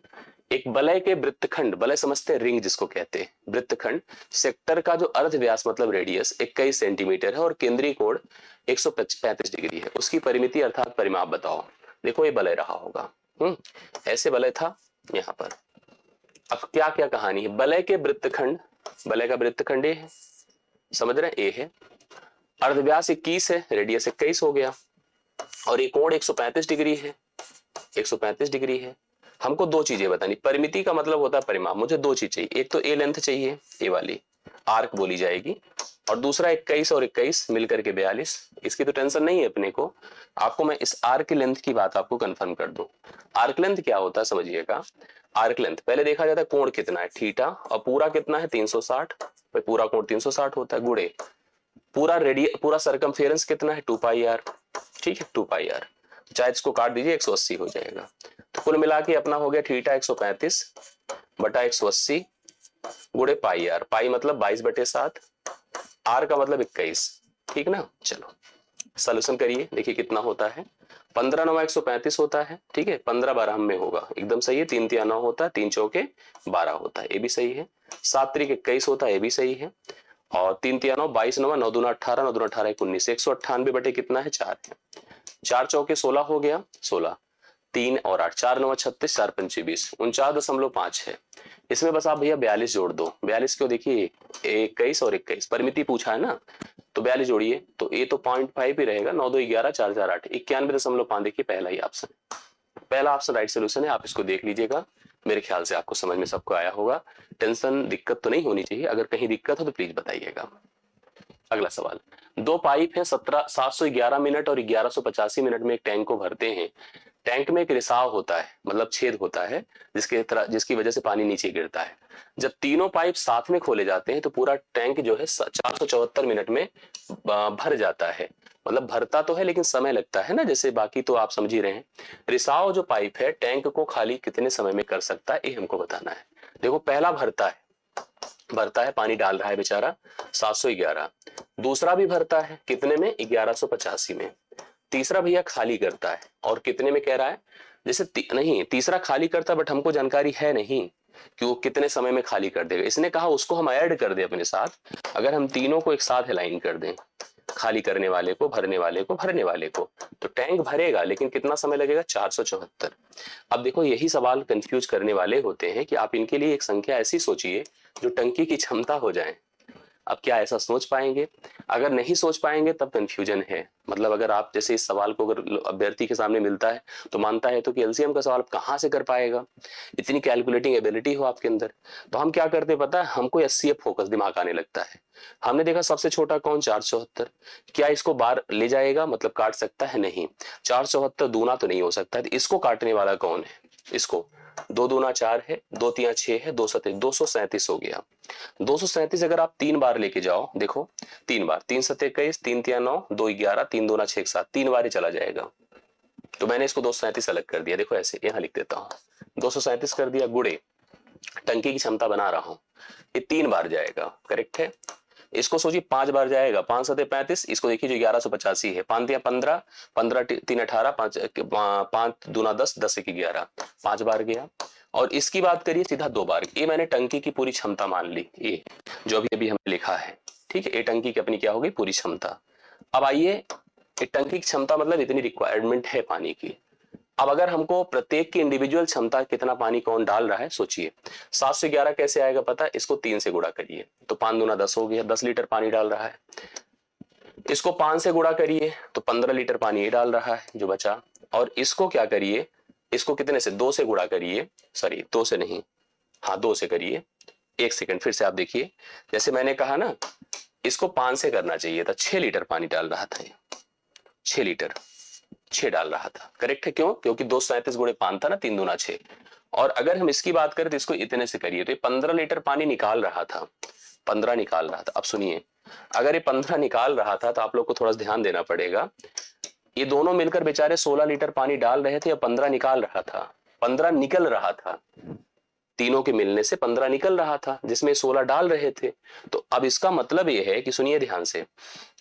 एक वलय के वृत्तखंड, वलय समझते हैं, रिंग जिसको कहते हैं, वृत्तखंड सेक्टर का जो अर्ध व्यास मतलब रेडियस 21 सेंटीमीटर है और केंद्रीय कोण 135 डिग्री है, उसकी परिमिति अर्थात परिमाप बताओ। देखो ये वलय रहा होगा, ऐसे वलय था यहाँ पर। अब क्या क्या कहानी है? वलय के वृत्तखंड, वलय का वृत्तखंड ए है, समझ रहे हैं? ए है, अर्धव्यास 21 है, रेडियस 21 हो गया, और ये कोण 135 डिग्री है, 135 डिग्री है। हमको दो चीजें बतानी। परिमिति का मतलब होता है परिमाप। मुझे दो चीज चाहिए, एक तो ए लेंथ चाहिए, ए वाली आर्क बोली जाएगी, और दूसरा 21 और 21 मिलकर के 42। इसकी तो टेंशन नहीं है अपने को, आपको मैं इस आर्क लेंथ की बात आपको कंफर्म कर दूं। आर्क लेंथ क्या होता है समझिएगा। आर्क लेंथ पहले देखा जाता है कोण कितना है, थीटा, और पूरा कितना है 360, भाई पूरा कोण 360 होता है, गुणे पूरा पूरा सरकमफेरेंस कितना है 2 पाई आर। ठीक है, 2 पाई आर, चाहे इसको काट दीजिए 180 हो जाएगा। तो कुल मिला के अपना हो गया थीटा 135 बटा 180 गुणे पाई आर, पाई मतलब 22/7, आर का मतलब 21, ठीक ना। चलो सॉल्यूशन करिए, देखिए कितना होता है। 15 9 135 होता है, ठीक है। 15 12 में होगा, एकदम सही है। 3 3 9 होता है, 3 चौके 12 होता है, ये भी सही है। 7 3 21 होता है, ये भी सही है। और 3 3 9 22 9 9 दूना 18, 9 दूना 18 19, 198 बटे कितना है 4 है। 4 चौके 16 हो गया, 16, 3 और 8, 4 9 36, 4 5 20, 49.5 है। इसमें बस आप भैया 42 जोड़ दो। 42 क्यों, देखिए 21 और 21 परिमिति पूछा है ना, तो 42 जोड़िए तो ये तो 0.5 ही रहेगा। 9 2 11, 4 4 8, 91.5। देखिए पहला ही ऑप्शन, पहला ऑप्शन राइट सोल्यूशन है। आप इसको देख लीजिएगा, मेरे ख्याल से आपको समझ में सबको आया होगा। टेंशन दिक्कत तो नहीं होनी चाहिए, अगर कहीं दिक्कत हो तो प्लीज बताइएगा। अगला सवाल, दो पाइप है 711 मिनट और 1185 मिनट में एक टैंक को भरते हैं। टैंक में एक रिसाव होता है, मतलब छेद होता है, जिसकी वजह से पानी नीचे गिरता है। जब तीनों पाइप साथ में खोले जाते हैं तो पूरा टैंक जो है 474 मिनट में भर जाता है। मतलब भरता तो है लेकिन समय लगता है ना, जैसे बाकी तो आप समझ ही रहे हैं। रिसाव जो पाइप है टैंक को खाली कितने समय में कर सकता है, ये हमको बताना है। देखो पहला भरता है, पानी डाल रहा है बेचारा 711। दूसरा भी भरता है, कितने में 1185 में। तीसरा भैया खाली करता है, और कितने में कह रहा है, जैसे नहीं, तीसरा खाली करता बट हमको जानकारी है नहीं कि वो कितने समय में खाली कर देगा। इसने कहा उसको हम ऐड कर दें अपने साथ। अगर हम तीनों को एक साथ अलाइन कर दें, खाली करने वाले को, भरने वाले को, भरने वाले को, तो टैंक भरेगा लेकिन कितना समय लगेगा 474। अब देखो यही सवाल कंफ्यूज करने वाले होते हैं कि आप इनके लिए एक संख्या ऐसी सोचिए जो टंकी की क्षमता हो जाए। अब क्या ऐसा सोच पाएंगे? अगर नहीं सोच पाएंगे तब कंफ्यूजन है। मतलब अगर आप जैसे इस सवाल को अगर अभ्यर्थी के सामने मिलता है तो मानता है तो कि एलसीएम का सवाल कहां से कर पाएगा, इतनी कैलकुलेटिंग एबिलिटी हो आपके अंदर। तो हम क्या करते पता है, हमको एचसीएफ फोकस दिमाग आने लगता है। हमने देखा सबसे छोटा कौन, 474। क्या इसको बार ले जाएगा, मतलब काट सकता है? नहीं। 474 दूना तो नहीं हो सकता है, तो इसको काटने वाला कौन है? इसको 2 दूना 4 है, 2 तिया 6 है, 2 सते 237 हो गया। 237 अगर आप 3 बार लेके जाओ, देखो 3 बार, 3 सते 21, 3 तिया 9, 2 11, 3 दूना 6 7, 3 बार ही चला जाएगा। तो मैंने इसको 237 अलग कर दिया, देखो ऐसे यहां लिख देता हूं, 237 कर दिया। गुड़े टंकी की क्षमता बना रहा हूं, ये 3 बार जाएगा, करेक्ट है। इसको सोचिए 5 बार जाएगा, 5 सते 35, इसको देखिए जो 1185 है, 5 तिया 15, 15 3 18, 5 दूना 10, 10 1 11, 5 बार गया। और इसकी बात करिए सीधा 2 बार। ये मैंने टंकी की पूरी क्षमता मान ली, ये जो अभी अभी हमने लिखा है, ठीक है। ये टंकी की अपनी क्या होगी, पूरी क्षमता। अब आइए, ये टंकी की क्षमता मतलब इतनी रिक्वायरमेंट है पानी की। अब अगर हमको प्रत्येक की इंडिविजुअल क्षमता कितना पानी कौन डाल रहा है सोचिए। 7 से 11 कैसे आएगा पता है, इसको 3 से गुणा करिए तो 5 दूना 10 हो गया, 10 लीटर पानी डाल रहा है। इसको 5 से गुणा करिए तो 15 लीटर पानी ये डाल रहा है जो बचा। और इसको क्या करिए, इसको कितने से, 2 से गुणा करिए, सॉरी 2 से नहीं, हाँ 2 से करिए। एक सेकंड फिर से आप देखिए, जैसे मैंने कहा ना, इसको 5 से करना चाहिए था, 6 लीटर पानी डाल रहा था ये, 6 लीटर 6 डाल रहा था, करेक्ट है। क्यों? क्योंकि 237 गुणे 5 था ना, 3 दूना 6। और अगर हम इसकी बात करें तो इसको इतने से करिए तो ये 15 लीटर पानी निकाल रहा था, 15 निकाल रहा था। अब सुनिए, अगर ये 15 निकाल रहा था तो आप लोग को थोड़ा सा ध्यान देना पड़ेगा। ये दोनों मिलकर बेचारे 16 लीटर पानी डाल रहे थे या 15 निकाल रहा था? 15 निकल रहा था, तीनों के मिलने से 15 निकल रहा था, जिसमें 16 डाल रहे थे। तो अब इसका मतलब ये है कि, सुनिए ध्यान से,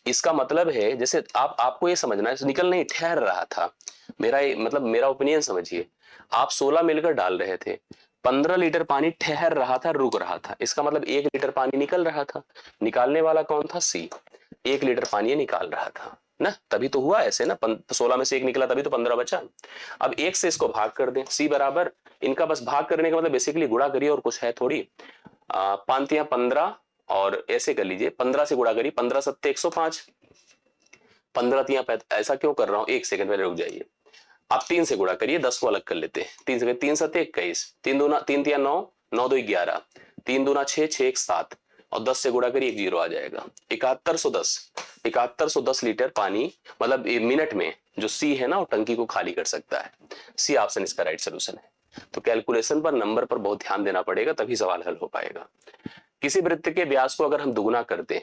इसका मतलब है जैसे आपको ये समझना है, निकल नहीं, ठहर रहा था। मतलब मेरा ओपिनियन समझिए, आप 16 मिलकर डाल रहे थे, 15 लीटर पानी ठहर रहा था, रुक रहा था। इसका मतलब 1 लीटर पानी निकल रहा था। निकालने वाला कौन था? सी। 1 लीटर पानी ये निकाल रहा था ना, तभी तो हुआ ऐसे ना, 16 में से 1 निकला तभी तो 15 बचा। अब 1 से इसको भाग कर दें, सी बराबर, इनका बस भाग करने का मतलब बेसिकली गुणा करिए, और कुछ है थोड़ी। 5 तिया 15, और ऐसे कर लीजिए, 15 से गुणा करिए, 15 सत्ते 105, 15 तिया 35। ऐसा क्यों कर रहा हूं, एक सेकंड पहले रुक जाइए। आप 3 से गुणा करिए, 10 को अलग कर लेते हैं। 3 से 3 सत्ते 21, 3 दूना 3 तिया 9, 9 2 11, 3 दूना 6, 6 1 7, और 10 से गुणा करिए, 1 जीरो आ जाएगा। 7110 लीटर पानी, मतलब मिनट में जो सी है ना, वो टंकी को खाली कर सकता है। सी ऑप्शन इसका राइट सोल्यूशन है। तो कैलकुलेशन पर, नंबर पर बहुत ध्यान देना पड़ेगा, तभी सवाल हल हो पाएगा। किसी वृत्त के व्यास को अगर हम दुगुना कर दें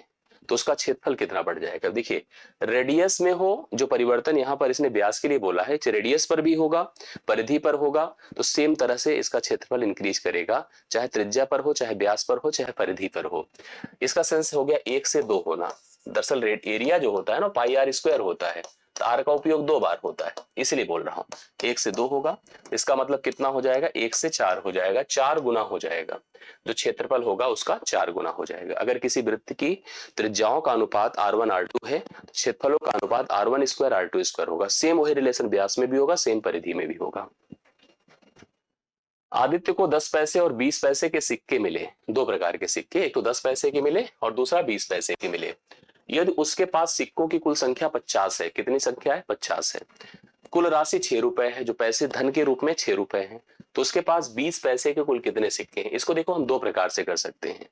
तो उसका क्षेत्रफल कितना बढ़ जाएगा। देखिए रेडियस में हो जो परिवर्तन यहाँ पर इसने व्यास के लिए बोला है, रेडियस पर भी होगा, परिधि पर होगा, तो सेम तरह से इसका क्षेत्रफल इंक्रीज करेगा, चाहे त्रिज्या पर हो, चाहे व्यास पर हो, चाहे परिधि पर हो। इसका सेंस हो गया 1 से 2 होना। दरअसल एरिया जो होता है ना पाई आर स्क्वायर होता है, तो आर का उपयोग 2 बार होता है, इसलिए बोल रहा हूं 1 से 2 होगा। इसका मतलब कितना हो जाएगा, 1 से 4 हो जाएगा, 4 गुना हो जाएगा। जो क्षेत्रफल होगा उसका 4 गुना हो जाएगा। अगर किसी वृत्त की त्रिज्याओं का अनुपात r1 r2 है, तो क्षेत्रफलों का अनुपात r1 स्क्वायर r2 स्क्वायर होगा। सेम वही रिलेशन व्यास में भी होगा, सेम परिधि में भी होगा। आदित्य को 10 पैसे और 20 पैसे के सिक्के मिले, 2 प्रकार के सिक्के, एक तो 10 पैसे के मिले और दूसरा 20 पैसे के मिले। यदि उसके पास सिक्कों की कुल संख्या 50 है, कितनी संख्या है, 50 है, कुल राशि 6 रुपए है, जो पैसे धन के रूप में 6 रुपए हैं, तो उसके पास 20 पैसे के कुल कितने सिक्के हैं। इसको देखो हम 2 प्रकार से कर सकते हैं।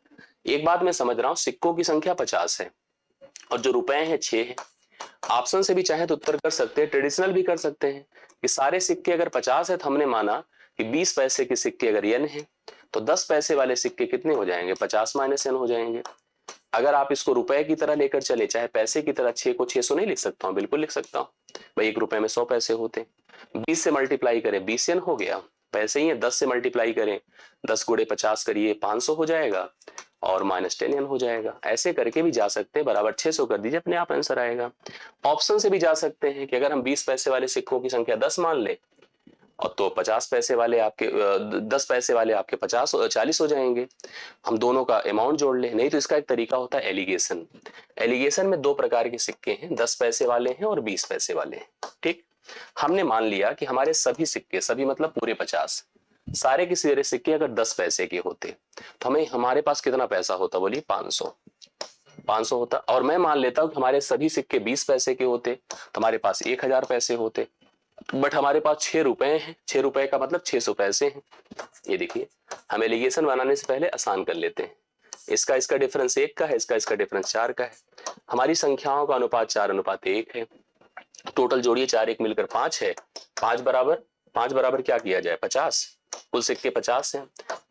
एक बात मैं समझ रहा हूं, सिक्कों की संख्या 50 है और जो रुपए हैं 6 है। ऑप्शन से भी चाहे तो उत्तर कर सकते हैं, ट्रेडिशनल भी कर सकते हैं कि सारे सिक्के अगर 50 है तो हमने माना कि 20 पैसे के सिक्के अगर n है तो 10 पैसे वाले सिक्के कितने हो जाएंगे, 50 माइनस n हो जाएंगे। अगर आप इसको रुपए की तरह लेकर चले, चाहे पैसे की तरह, 6 को 600 नहीं लिख सकता हूं, बिल्कुल लिख सकता हूं भाई, 1 रुपए में 100 पैसे होते। 20 से मल्टीप्लाई करें 20 n हो गया, पैसे ही है। 10 से मल्टीप्लाई करें 10 गुणे 50 करिए 500 हो जाएगा और माइनस 10 n हो जाएगा। ऐसे करके भी जा सकते हैं, बराबर 600 कर दीजिए, अपने आप आंसर आएगा। ऑप्शन से भी जा सकते हैं कि अगर हम 20 पैसे वाले सिक्कों की संख्या 10 मान ले और तो 50 पैसे वाले आपके 10 पैसे वाले आपके 40 हो जाएंगे। हम दोनों का अमाउंट जोड़ ले। नहीं तो इसका एक तरीका होता है एलिगेशन। एलिगेशन में 2 प्रकार के सिक्के हैं, 10 पैसे वाले हैं और 20 पैसे वाले हैं। ठीक, हमने मान लिया कि हमारे सभी सिक्के, सभी मतलब पूरे 50, सारे के सारे सिक्के अगर 10 पैसे के होते तो हमें हमारे पास कितना पैसा होता, बोलिए 500 होता। और मैं मान लेता हूं कि हमारे सभी सिक्के 20 पैसे के होते तो हमारे पास 1000 पैसे होते। बट हमारे पास 6 रुपए हैं, 6 रुपए का मतलब 600 पैसे हैं। ये देखिए, हम एलिगेशन बनाने से पहले आसान कर लेते हैं। इसका डिफरेंस 1 का है, इसका डिफरेंस 4 का है। हमारी संख्याओं का अनुपात 4:1 है। टोटल जोड़िए, 4 1 मिलकर 5 है। 5 बराबर क्या किया जाए, 50। कुल सिक्के 50 हैं,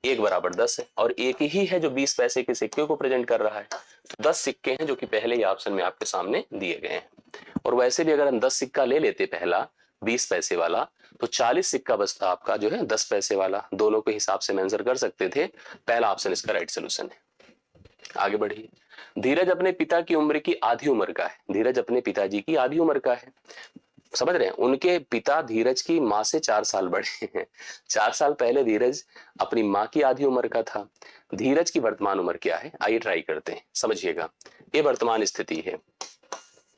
1 बराबर 10 है और एक ही है जो 20 पैसे के सिक्के को प्रेजेंट कर रहा है। तो 10 सिक्के हैं जो कि पहले ही ऑप्शन में आपके सामने दिए गए हैं। और वैसे भी अगर हम 10 सिक्का ले लेते पहला 20 पैसे वाला, तो 40 सिक्का बचता आपका जो है 10 पैसे वाला। दोनों के हिसाब से आंसर कर सकते थे। पहला ऑप्शन इसका राइट सोल्यूशन है। आगे बढ़िए। धीरज अपने पिता की उम्र की आधी उम्र का है। धीरज अपने पिताजी की आधी उम्र का है, समझ रहे हैं। उनके पिता धीरज की माँ से 4 साल बड़े हैं। 4 साल पहले धीरज अपनी माँ की आधी उम्र का था। धीरज की वर्तमान उम्र क्या है, आइए ट्राई करते हैं। समझिएगा, ये वर्तमान स्थिति है,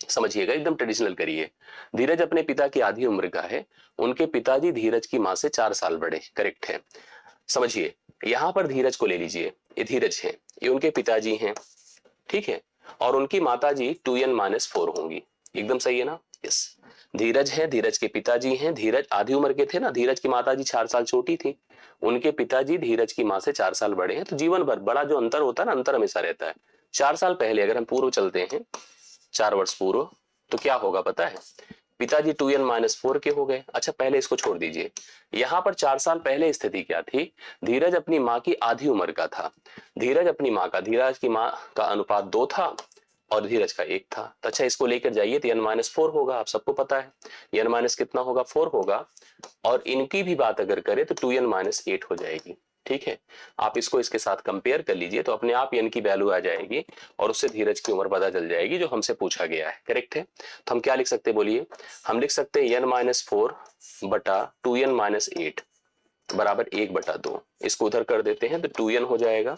समझिएगा, एकदम ट्रेडिशनल करिए। धीरज अपने पिता की आधी उम्र का है, उनके पिताजी धीरज की माँ से 4 साल बड़े, करेक्ट है। समझिए, यहां पर धीरज को ले लीजिए, ये धीरज है, ये उनके पिताजी हैं, ठीक है। और उनकी माताजी 2n-4 होंगी, एकदम सही है ना। यस, धीरज है, धीरज के पिताजी हैं। धीरज आधी उम्र के थे ना, धीरज की माताजी 4 साल छोटी थी। उनके पिताजी धीरज की माँ से 4 साल बड़े हैं। तो जीवन भर बड़ा जो अंतर होता है ना, अंतर हमेशा रहता है। 4 साल पहले अगर हम पूर्व चलते हैं, 4 वर्ष पूर्व, तो क्या होगा पता है, पिताजी 2n-4 के हो गए। अच्छा, पहले इसको छोड़ दीजिए। यहां पर 4 साल पहले स्थिति क्या थी, धीरज अपनी माँ की आधी उम्र का था। धीरज की माँ का अनुपात 2 था और धीरज का 1 था। तो अच्छा, इसको लेकर जाइए तो n-4 होगा, आप सबको पता है n- कितना होगा, 4 होगा। और इनकी भी बात अगर करें तो 2n-8 हो जाएगी, ठीक है। आप इसको इसके साथ कंपेयर कर लीजिए तो अपने आप n की वैल्यू आ जाएगी और उससे धीरज की उम्र पता चल जाएगी जो हमसे पूछा गया है, करेक्ट है। तो हम क्या लिख सकते हैं, बोलिए। हम लिख सकते हैं n-4 बटा 2n-8 बराबर 1/2। इसको उधर कर देते हैं तो 2n हो जाएगा,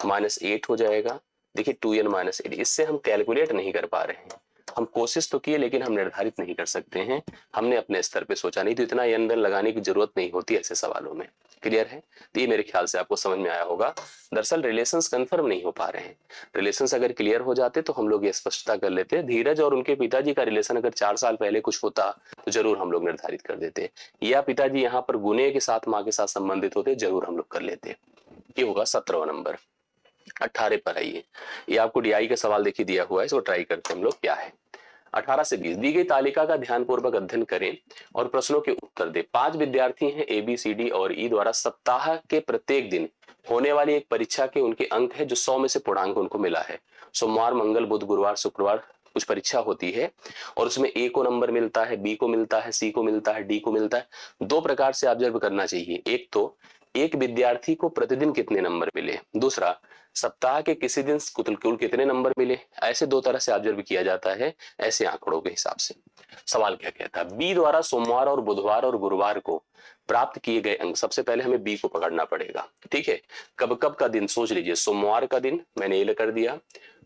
-8 हो जाएगा। देखिए 2n-8, इससे हम कैलकुलेट नहीं कर पा रहे हैं। हम कोशिश तो किए लेकिन हम निर्धारित नहीं कर सकते हैं। हमने अपने स्तर पे सोचा, नहीं तो इतना n बेन लगाने की जरूरत नहीं होती ऐसे सवालों में। क्लियर है, तो ये मेरे ख्याल से आपको समझ में आया होगा। दरअसल रिलेशंस कंफर्म नहीं हो पा रहे हैं। रिलेशंस अगर क्लियर हो जाते तो हम लोग ये स्पष्टता कर लेते। धीरज और उनके पिताजी का रिलेशन अगर 4 साल पहले कुछ होता तो जरूर हम लोग निर्धारित कर देते, या पिताजी यहाँ पर गुने के साथ माँ के साथ संबंधित होते, जरूर हम लोग कर लेते। ये होगा 17वां नंबर। 18 पर आइए। ये आपको डीआई का सवाल देखिए दिया हुआ है, इसको ट्राई करते हैं हम लोग। क्या है, 18 से 20 दी गई तालिका का ध्यानपूर्वक अध्ययन करें और प्रश्नों के उत्तर दें। 5 विद्यार्थी हैं, ए बी सी डी और ई द्वारा सप्ताह के प्रत्येक दिन होने वाली एक परीक्षा के उनके अंक है जो 100 में से पूर्णांक उनको मिला है। सोमवार, मंगल, बुध, गुरुवार, शुक्रवार कुछ परीक्षा होती है और उसमें ए को नंबर मिलता है, बी को मिलता है, सी को मिलता है, डी को मिलता है। दो प्रकार से ऑब्जर्व करना चाहिए, एक तो एक विद्यार्थी को प्रतिदिन कितने नंबर मिले, दूसरा सप्ताह के किसी दिन कुल कितने नंबर मिले। ऐसे दो तरह से ऑब्जर्व किया जाता है, ऐसे आंकड़ों के हिसाब से। सवाल क्या कहता है, बी द्वारा सोमवार और बुधवार और गुरुवार को प्राप्त किए गए अंक। सबसे पहले हमें बी को पकड़ना पड़ेगा, ठीक है। कब कब का दिन सोच लीजिए, सोमवार का दिन मैंने ये कर दिया,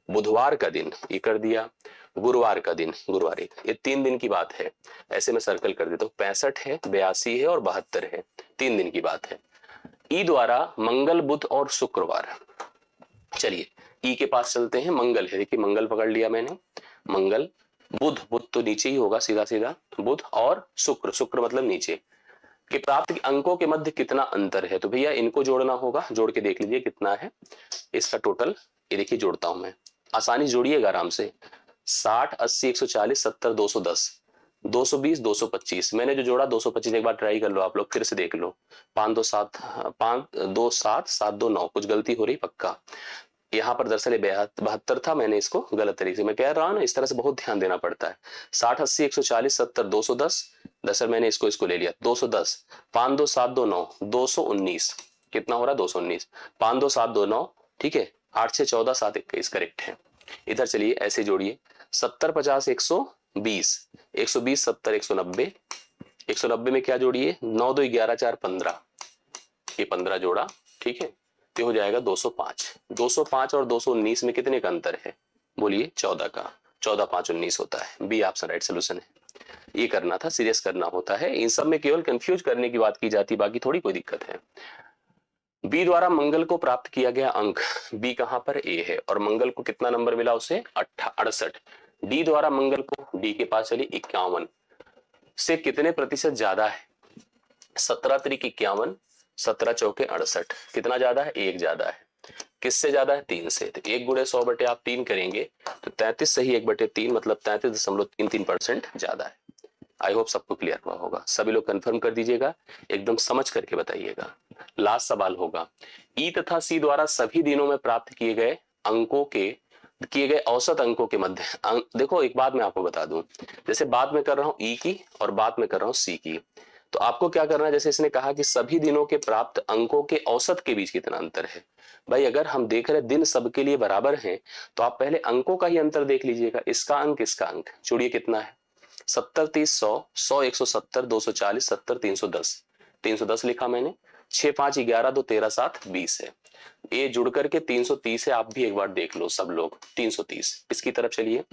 बुधवार का दिन ये कर दिया, गुरुवार का दिन, गुरुवार ये 3 दिन की बात है। ऐसे में सर्कल कर देता हूं, 65 है, 82 है और 72 है, 3 दिन की बात है। ई द्वारा मंगल, बुध और शुक्रवार। चलिए ई के पास चलते हैं, मंगल है, देखिए मंगल पकड़ लिया मैंने, मंगल, बुध, बुध तो नीचे ही होगा सीधा सीधा, बुध और शुक्र, शुक्र मतलब नीचे के प्राप्त अंकों के मध्य कितना अंतर है। तो भैया इनको जोड़ना होगा, जोड़ के देख लीजिए कितना है इसका टोटल। ये देखिए जोड़ता हूं मैं, आसानी जोड़िएगा आराम से। 60, 80, 140, 70, 210, 220, 225। मैंने जो जोड़ा 225, एक बार ट्राई कर लो आप लोग, फिर से देख लो। 5 2 7, 5 2 7, 7 2 9, कुछ गलती हो रही पक्का। यहाँ पर दरअसल 72 था, मैंने इसको गलत तरीके से, मैं कह रहा हूँ ना, इस तरह से बहुत ध्यान देना पड़ता है। 60, 80, 140, 70, 210, दरअसल मैंने इसको ले लिया 210, 5 2 7 2 9, 219, कितना हो रहा है 219, 5 2 7 2 9, ठीक है, 8 6 14 7 21 करेक्ट है। इधर चलिए ऐसे जोड़िए, 70 50 120, 120 70 190, 190 में क्या जोड़िए, 9 2 11 4 15, ये 15 जोड़ा, ठीक है, तो हो जाएगा 205। 205 और 219 में कितने का अंतर है, बोलिए 14 का, 14 5 19 होता है। बी ऑप्शन राइट सोल्यूशन है। ये करना था, सीरियस करना होता है, इन सब में केवल कंफ्यूज करने की बात की जाती, बाकी थोड़ी कोई दिक्कत है। बी द्वारा मंगल को प्राप्त किया गया अंक, बी कहां पर, ए है, और मंगल को कितना नंबर मिला उसे, 68। डी द्वारा मंगल को, डी के पास चलिए 51 से कितने प्रतिशत ज्यादा है, 17 त्रिक 51, 17 चौके 68, कितना ज्यादा है, 1 ज्यादा है। किससे ज्यादा है, 3 से। तो 1 गुणे 100 बटे आप 3 करेंगे तो 33 सही 1 बटे 3 मतलब 33.33% ज्यादा है। आई होप सबको क्लियर हुआ होगा, सभी लोग कंफर्म कर दीजिएगा, एकदम समझ करके बताइएगा। लास्ट सवाल होगा, ई तथा सी द्वारा सभी दिनों में प्राप्त किए गए अंकों के, किए गए औसत अंकों के मध्य देखो एक बात मैं आपको बता दूं, जैसे बात में कर रहा हूं ई की और बात में कर रहा हूं सी की, तो आपको क्या करना है, जैसे इसने कहा कि सभी दिनों के प्राप्त अंकों के औसत के बीच कितना अंतर है। भाई अगर हम देख रहे दिन सबके लिए बराबर हैं तो आप पहले अंकों का ही अंतर देख लीजिएगा, इसका अंक इसका अंक जोड़िए कितना है, 70 30 100, 100 170, 240, 70 310, 310 लिखा मैंने, 6 5 11 2 13 7 20 है। ये जुड़ करके 330 है, आप भी एक बार देख लो सब लोग, 330 इसकी तरफ चलिए,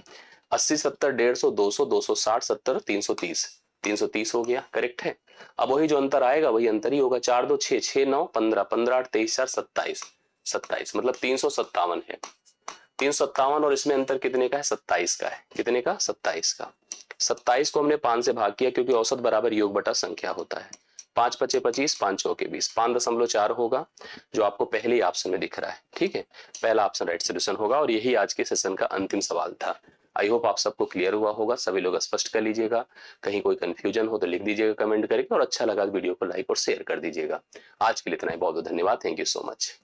80 70 150 200 260 70 330, 330 हो गया करेक्ट है। अब वही जो अंतर आएगा वही अंतर ही होगा, 4 2 6 6 9 15 15 8 23 4 27, 27 मतलब 357 है, 357 और इसमें अंतर कितने का है, 27 का है, कितने का, 27 का। 27 को हमने 5 से भाग किया क्योंकि औसत बराबर योग बटा संख्या होता है, 5 पचे 25, 5 चौके 20, 5.4 होगा जो आपको पहले ही ऑप्शन में दिख रहा है, ठीक है, पहला ऑप्शन राइट सोल्यूशन होगा। और यही आज के सेशन का अंतिम सवाल था। आई होप आप सबको क्लियर हुआ होगा, सभी लोग स्पष्ट कर लीजिएगा, कहीं कोई कंफ्यूजन हो तो लिख दीजिएगा कमेंट करके, और अच्छा लगा वीडियो को लाइक और शेयर कर दीजिएगा। आज के लिए इतना ही, बहुत बहुत धन्यवाद, थैंक यू सो मच।